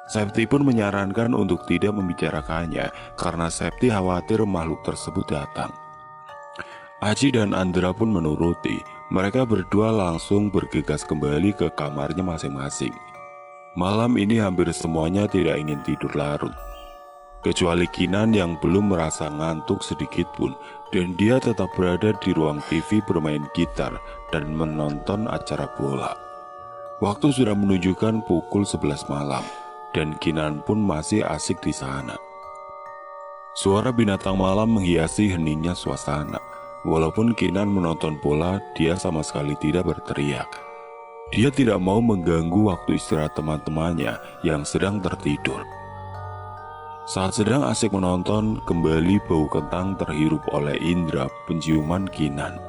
Septi pun menyarankan untuk tidak membicarakannya karena Septi khawatir makhluk tersebut datang. Aji dan Andra pun menuruti. Mereka berdua langsung bergegas kembali ke kamarnya masing-masing. Malam ini hampir semuanya tidak ingin tidur larut, kecuali Kinan yang belum merasa ngantuk sedikit pun, dan dia tetap berada di ruang TV bermain gitar dan menonton acara bola. Waktu sudah menunjukkan pukul 11 malam, dan Kinan pun masih asik di sana. Suara binatang malam menghiasi heningnya suasana. Walaupun Kinan menonton bola, dia sama sekali tidak berteriak. Dia tidak mau mengganggu waktu istirahat teman-temannya yang sedang tertidur. Saat sedang asik menonton, kembali bau kentang terhirup oleh indera penciuman Kinan.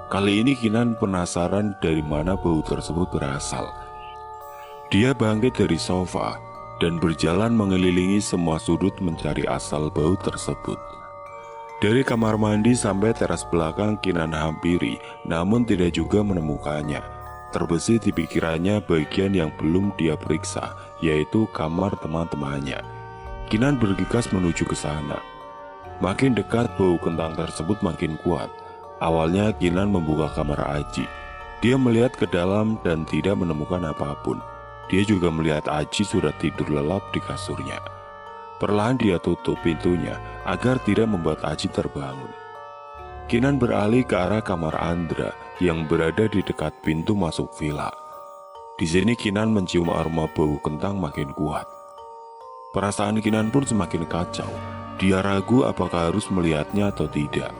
Kali ini Kinan penasaran dari mana bau tersebut berasal. Dia bangkit dari sofa dan berjalan mengelilingi semua sudut mencari asal bau tersebut. Dari kamar mandi sampai teras belakang Kinan hampiri, namun tidak juga menemukannya. Terbesit di pikirannya bagian yang belum dia periksa, yaitu kamar teman-temannya. Kinan bergegas menuju ke sana. Makin dekat, bau kentang tersebut makin kuat. Awalnya Kinan membuka kamar Aji. Dia melihat ke dalam dan tidak menemukan apapun. Dia juga melihat Aji sudah tidur lelap di kasurnya. Perlahan dia tutup pintunya agar tidak membuat Aji terbangun. Kinan beralih ke arah kamar Andra yang berada di dekat pintu masuk villa. Di sini Kinan mencium aroma bau kentang makin kuat. Perasaan Kinan pun semakin kacau. Dia ragu apakah harus melihatnya atau tidak.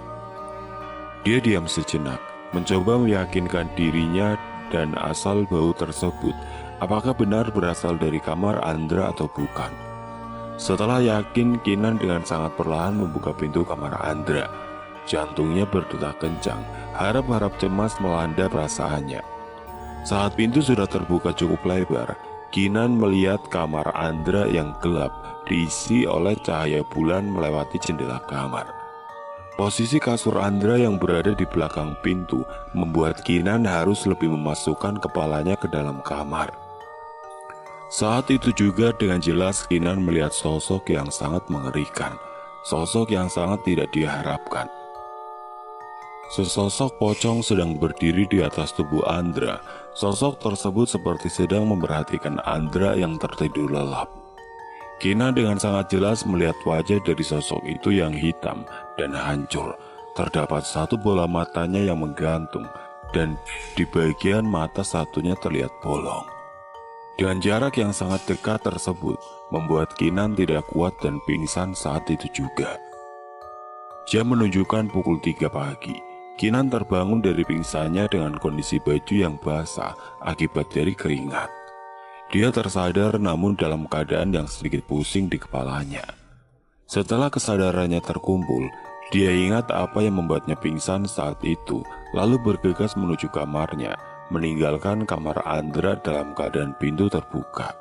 Dia diam sejenak, mencoba meyakinkan dirinya dan asal bau tersebut apakah benar berasal dari kamar Andra atau bukan. Setelah yakin, Kinan dengan sangat perlahan membuka pintu kamar Andra. Jantungnya berdetak kencang, harap-harap cemas melanda perasaannya. Saat pintu sudah terbuka cukup lebar, Kinan melihat kamar Andra yang gelap diisi oleh cahaya bulan melewati jendela kamar. Posisi kasur Andra yang berada di belakang pintu membuat Kinan harus lebih memasukkan kepalanya ke dalam kamar. Saat itu juga dengan jelas Kinan melihat sosok yang sangat mengerikan, sosok yang sangat tidak diharapkan. Sesosok pocong sedang berdiri di atas tubuh Andra. Sosok tersebut seperti sedang memperhatikan Andra yang tertidur lelap. Kinan dengan sangat jelas melihat wajah dari sosok itu yang hitam dan hancur. Terdapat satu bola matanya yang menggantung, dan di bagian mata satunya terlihat bolong. Dengan jarak yang sangat dekat tersebut, membuat Kinan tidak kuat dan pingsan saat itu juga. Jam menunjukkan pukul 3 pagi. Kinan terbangun dari pingsannya dengan kondisi baju yang basah akibat dari keringat. Dia tersadar namun dalam keadaan yang sedikit pusing di kepalanya. Setelah kesadarannya terkumpul, dia ingat apa yang membuatnya pingsan saat itu, lalu bergegas menuju kamarnya, meninggalkan kamar Andra dalam keadaan pintu terbuka.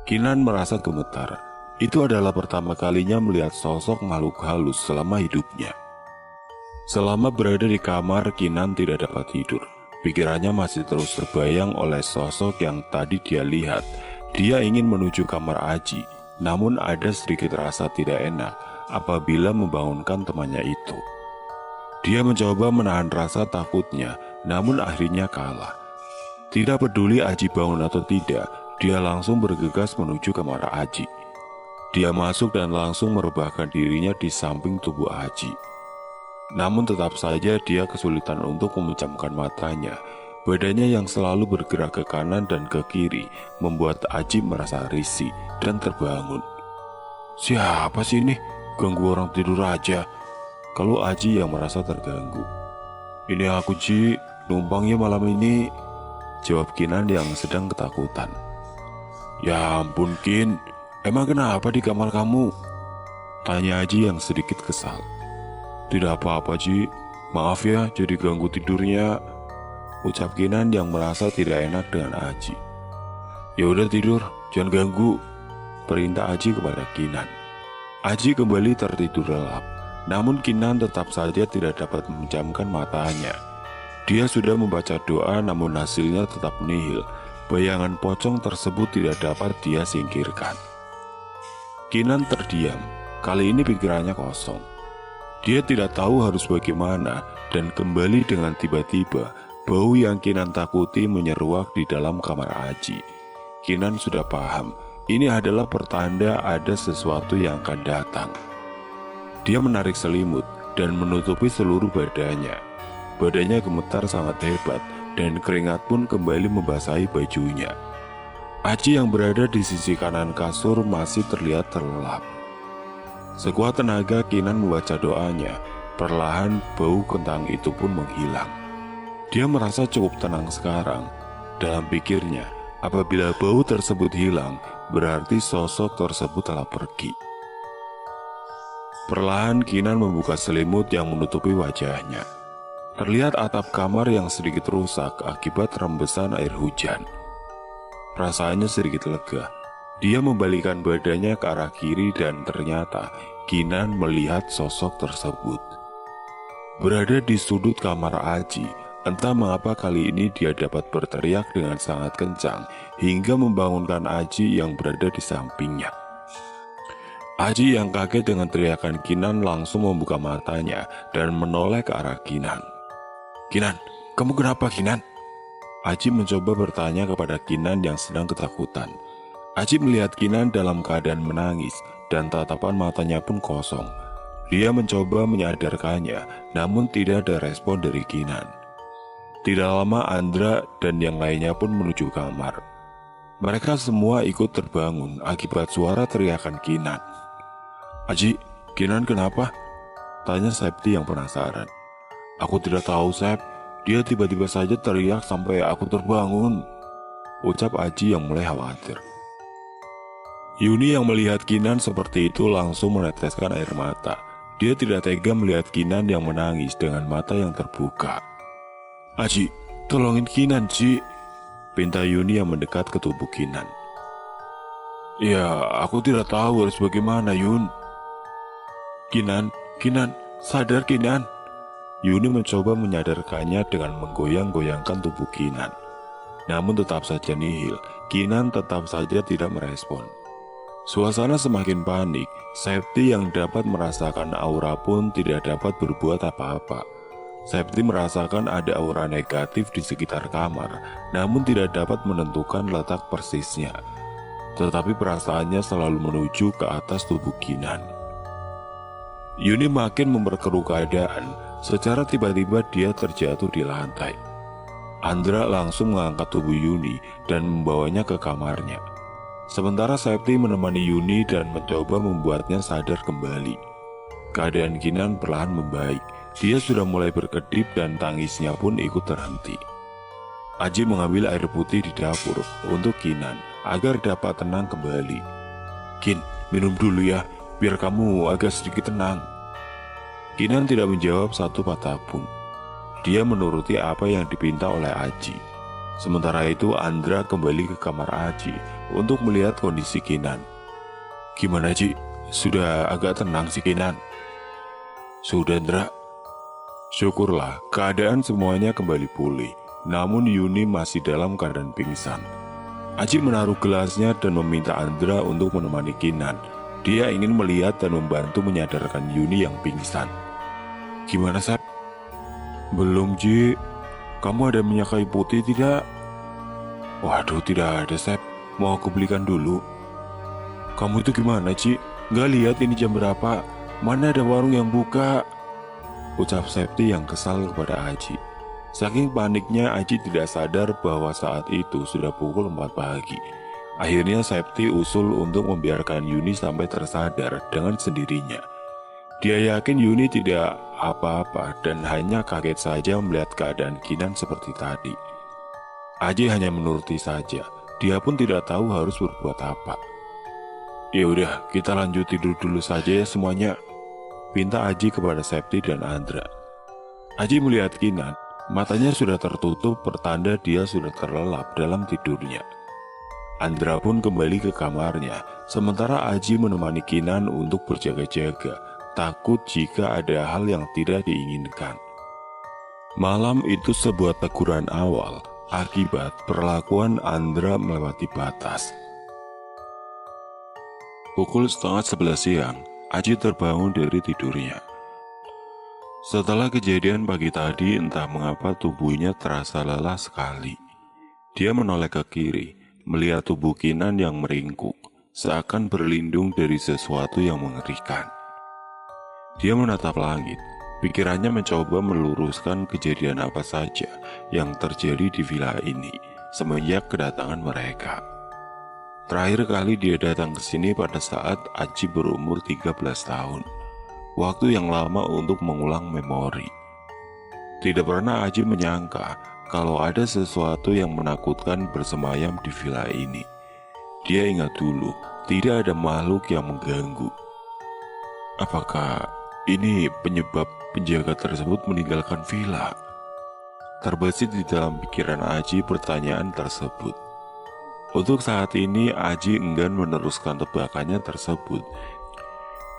Kinan merasa gemetar. Itu adalah pertama kalinya melihat sosok makhluk halus selama hidupnya. Selama berada di kamar, Kinan tidak dapat tidur. Pikirannya masih terus terbayang oleh sosok yang tadi dia lihat. Dia ingin menuju kamar Aji, namun ada sedikit rasa tidak enak apabila membangunkan temannya itu. Dia mencoba menahan rasa takutnya, namun akhirnya kalah. Tidak peduli Aji bangun atau tidak, dia langsung bergegas menuju kamar Aji. Dia masuk dan langsung merebahkan dirinya di samping tubuh Aji. Namun tetap saja dia kesulitan untuk memejamkan matanya. Badannya yang selalu bergerak ke kanan dan ke kiri membuat Aji merasa risih dan terbangun. Siapa sih ini? Ganggu orang tidur aja. Kalau Aji yang merasa terganggu. Ini aku Ji, numpangnya malam ini, jawab Kinan yang sedang ketakutan. Ya ampun Kin, emang kenapa di kamar kamu? Tanya Aji yang sedikit kesal. Tidak apa-apa Ji, maaf ya jadi ganggu tidurnya, ucap Kinan yang merasa tidak enak dengan Aji. Ya udah tidur, jangan ganggu, perintah Aji kepada Kinan. Aji kembali tertidur lelap, namun Kinan tetap saja tidak dapat memejamkan matanya. Dia sudah membaca doa namun hasilnya tetap nihil. bayangan pocong tersebut tidak dapat dia singkirkan. Kinan terdiam, kali ini pikirannya kosong. Dia tidak tahu harus bagaimana dan kembali dengan tiba-tiba bau yang Kinan takuti menyeruak di dalam kamar Aji. Kinan sudah paham, ini adalah pertanda ada sesuatu yang akan datang. Dia menarik selimut dan menutupi seluruh badannya. Badannya gemetar sangat hebat dan keringat pun kembali membasahi bajunya. Aji yang berada di sisi kanan kasur masih terlihat terlelap. Sekuat tenaga Kinan membaca doanya, perlahan bau kentang itu pun menghilang. Dia merasa cukup tenang sekarang. Dalam pikirnya, apabila bau tersebut hilang, berarti sosok tersebut telah pergi. Perlahan Kinan membuka selimut yang menutupi wajahnya. Terlihat atap kamar yang sedikit rusak akibat rembesan air hujan. Perasaannya sedikit lega. Dia membalikkan badannya ke arah kiri dan ternyata Kinan melihat sosok tersebut. Berada di sudut kamar Aji, entah mengapa kali ini dia dapat berteriak dengan sangat kencang hingga membangunkan Aji yang berada di sampingnya. Aji yang kaget dengan teriakan Kinan langsung membuka matanya dan menoleh ke arah Kinan. "Kinan, kamu kenapa Kinan?" Aji mencoba bertanya kepada Kinan yang sedang ketakutan. Aji melihat Kinan dalam keadaan menangis dan tatapan matanya pun kosong. Dia mencoba menyadarkannya, namun tidak ada respon dari Kinan. Tidak lama Andra dan yang lainnya pun menuju kamar. Mereka semua ikut terbangun akibat suara teriakan Kinan. "Aji, Kinan kenapa?" tanya Septi yang penasaran. "Aku tidak tahu, Sep. Dia tiba-tiba saja teriak sampai aku terbangun," ucap Aji yang mulai khawatir. Yuni yang melihat Kinan seperti itu langsung meneteskan air mata. Dia tidak tega melihat Kinan yang menangis dengan mata yang terbuka. "Aji, tolongin Kinan, Ji," pinta Yuni yang mendekat ke tubuh Kinan. "Ya, aku tidak tahu harus bagaimana, Yun." Kinan, sadar Kinan." Yuni mencoba menyadarkannya dengan menggoyang-goyangkan tubuh Kinan. Namun tetap saja nihil, Kinan tetap saja tidak merespon. Suasana semakin panik, Septi yang dapat merasakan aura pun tidak dapat berbuat apa-apa. Septi merasakan ada aura negatif di sekitar kamar, namun tidak dapat menentukan letak persisnya. Tetapi perasaannya selalu menuju ke atas tubuh Kinan. Yuni makin memperkeruh keadaan. Secara tiba-tiba dia terjatuh di lantai. Andra langsung mengangkat tubuh Yuni dan membawanya ke kamarnya. Sementara Septi menemani Yuni dan mencoba membuatnya sadar kembali. Keadaan Kinan perlahan membaik. Dia sudah mulai berkedip dan tangisnya pun ikut terhenti. Aji mengambil air putih di dapur untuk Kinan agar dapat tenang kembali. "Kin, minum dulu ya, biar kamu agak sedikit tenang." Kinan tidak menjawab satu patah pun. Dia menuruti apa yang dipinta oleh Aji. Sementara itu Andra kembali ke kamar Aji untuk melihat kondisi Kinan. "Gimana Ji? Sudah agak tenang si Kinan?" "Sudah Andra." Syukurlah keadaan semuanya kembali pulih. Namun Yuni masih dalam keadaan pingsan. Aji menaruh gelasnya dan meminta Andra untuk menemani Kinan. Dia ingin melihat dan membantu menyadarkan Yuni yang pingsan. "Gimana Sep?" "Belum Ji. Kamu ada minyak kayu putih tidak?" "Waduh tidak ada Sep. Mau aku belikan dulu." "Kamu itu gimana Ji? Gak lihat ini jam berapa? Mana ada warung yang buka?" ucap Septi yang kesal kepada Aji. Saking paniknya Aji tidak sadar bahwa saat itu sudah pukul 4 pagi. Akhirnya Septi usul untuk membiarkan Yuni sampai tersadar dengan sendirinya. Dia yakin Yuni tidak apa-apa dan hanya kaget saja melihat keadaan Kinan seperti tadi. Aji hanya menuruti saja. Dia pun tidak tahu harus berbuat apa. "Ya udah, kita lanjut tidur dulu saja ya semuanya," pinta Aji kepada Septi dan Andra. Aji melihat Kinan, matanya sudah tertutup pertanda dia sudah terlelap dalam tidurnya. Andra pun kembali ke kamarnya, sementara Aji menemani Kinan untuk berjaga-jaga, takut jika ada hal yang tidak diinginkan. Malam itu sebuah teguran awal, akibat perlakuan Andra melewati batas. Pukul 10:30 siang, Aji terbangun dari tidurnya. Setelah kejadian pagi tadi, entah mengapa tubuhnya terasa lelah sekali. Dia menoleh ke kiri, melihat tubuh Kinan yang meringkuk, seakan berlindung dari sesuatu yang mengerikan. Dia menatap langit, pikirannya mencoba meluruskan kejadian apa saja yang terjadi di villa ini semenjak kedatangan mereka. Terakhir kali dia datang ke sini pada saat Aji berumur 13 tahun. Waktu yang lama untuk mengulang memori. Tidak pernah Aji menyangka kalau ada sesuatu yang menakutkan bersemayam di villa ini. Dia ingat dulu, tidak ada makhluk yang mengganggu. Apakah ini penyebab penjaga tersebut meninggalkan villa? Terbesit di dalam pikiran Aji pertanyaan tersebut. Untuk saat ini Aji enggan meneruskan tebakannya tersebut.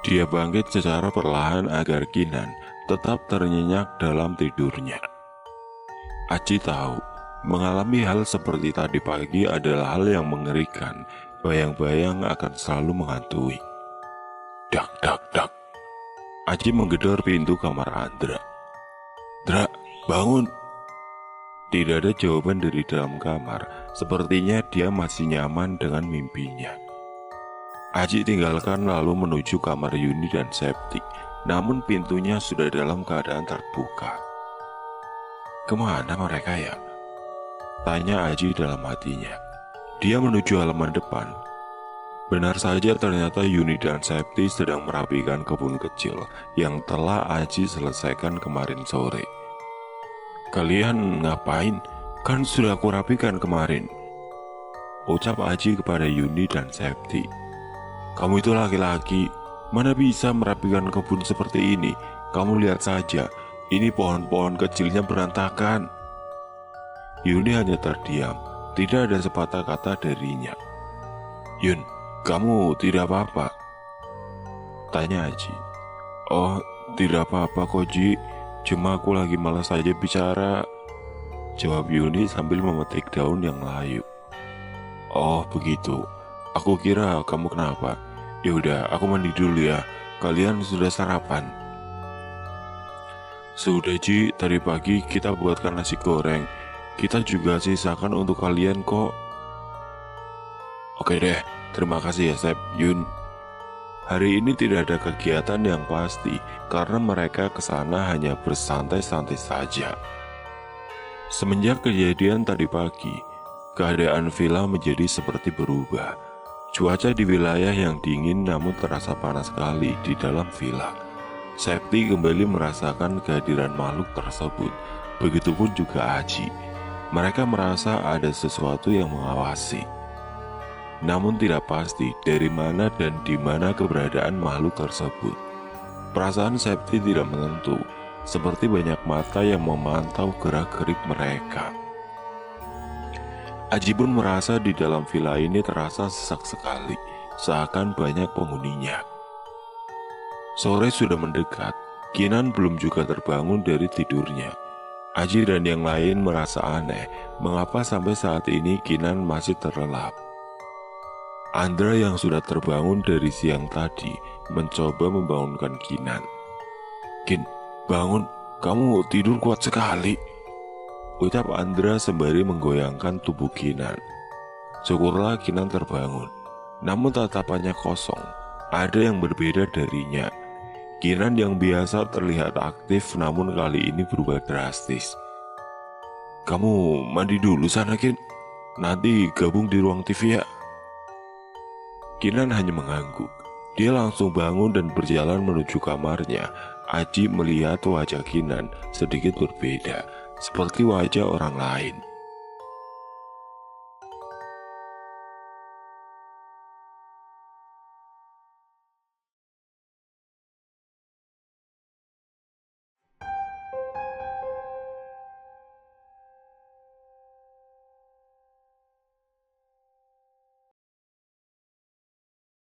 Dia bangkit secara perlahan agar Kinan tetap ternyenyak dalam tidurnya. Aji tahu, mengalami hal seperti tadi pagi adalah hal yang mengerikan. Bayang-bayang akan selalu menghantui. Dak, dak, dak. Aji menggedor pintu kamar Andra. Dra, bangun. Tidak ada jawaban dari dalam kamar. Sepertinya dia masih nyaman dengan mimpinya. Aji tinggalkan lalu menuju kamar Yuni dan Septi, namun pintunya sudah dalam keadaan terbuka. Kemana mereka ya? Tanya Aji dalam hatinya. Dia menuju halaman depan. Benar saja ternyata Yuni dan Septi sedang merapikan kebun kecil yang telah Aji selesaikan kemarin sore. Kalian ngapain? Kan sudah aku rapikan kemarin, ucap Aji kepada Yuni dan Septi. Kamu itu laki-laki, mana bisa merapikan kebun seperti ini? Kamu lihat saja, ini pohon-pohon kecilnya berantakan. Yuni hanya terdiam, tidak ada sepatah kata darinya. Yun, kamu tidak apa-apa? Tanya Aji. Oh, tidak apa-apa kok Ji, cuma aku lagi malas saja bicara, jawab Yuni sambil memetik daun yang layu. Oh begitu, aku kira kamu kenapa. Yaudah, aku mandi dulu ya. Kalian sudah sarapan? Sudah Ji, tadi pagi kita buatkan nasi goreng. Kita juga sisakan untuk kalian kok. Oke deh, terima kasih ya Sep, Yun. Hari ini tidak ada kegiatan yang pasti karena mereka kesana hanya bersantai-santai saja. Semenjak kejadian tadi pagi, keadaan villa menjadi seperti berubah. Cuaca di wilayah yang dingin namun terasa panas sekali di dalam villa. Septi kembali merasakan kehadiran makhluk tersebut. Begitupun juga Aji. Mereka merasa ada sesuatu yang mengawasi. Namun tidak pasti dari mana dan di mana keberadaan makhluk tersebut. Perasaan Septi tidak menentu, seperti banyak mata yang memantau gerak-gerik mereka. Aji pun merasa di dalam villa ini terasa sesak sekali, seakan banyak penghuninya. Sore sudah mendekat, Kinan belum juga terbangun dari tidurnya. Aji dan yang lain merasa aneh, mengapa sampai saat ini Kinan masih terlelap. Andra yang sudah terbangun dari siang tadi mencoba membangunkan Kinan. Kin, bangun, kamu tidur kuat sekali, ucap Andra sembari menggoyangkan tubuh Kinan. Syukurlah Kinan terbangun, namun tatapannya kosong. Ada yang berbeda darinya. Kinan yang biasa terlihat aktif namun kali ini berubah drastis. Kamu mandi dulu sana Kin, nanti gabung di ruang TV ya. Kinan hanya mengangguk. Dia langsung bangun dan berjalan menuju kamarnya. Aji melihat wajah Kinan sedikit berbeda, seperti wajah orang lain.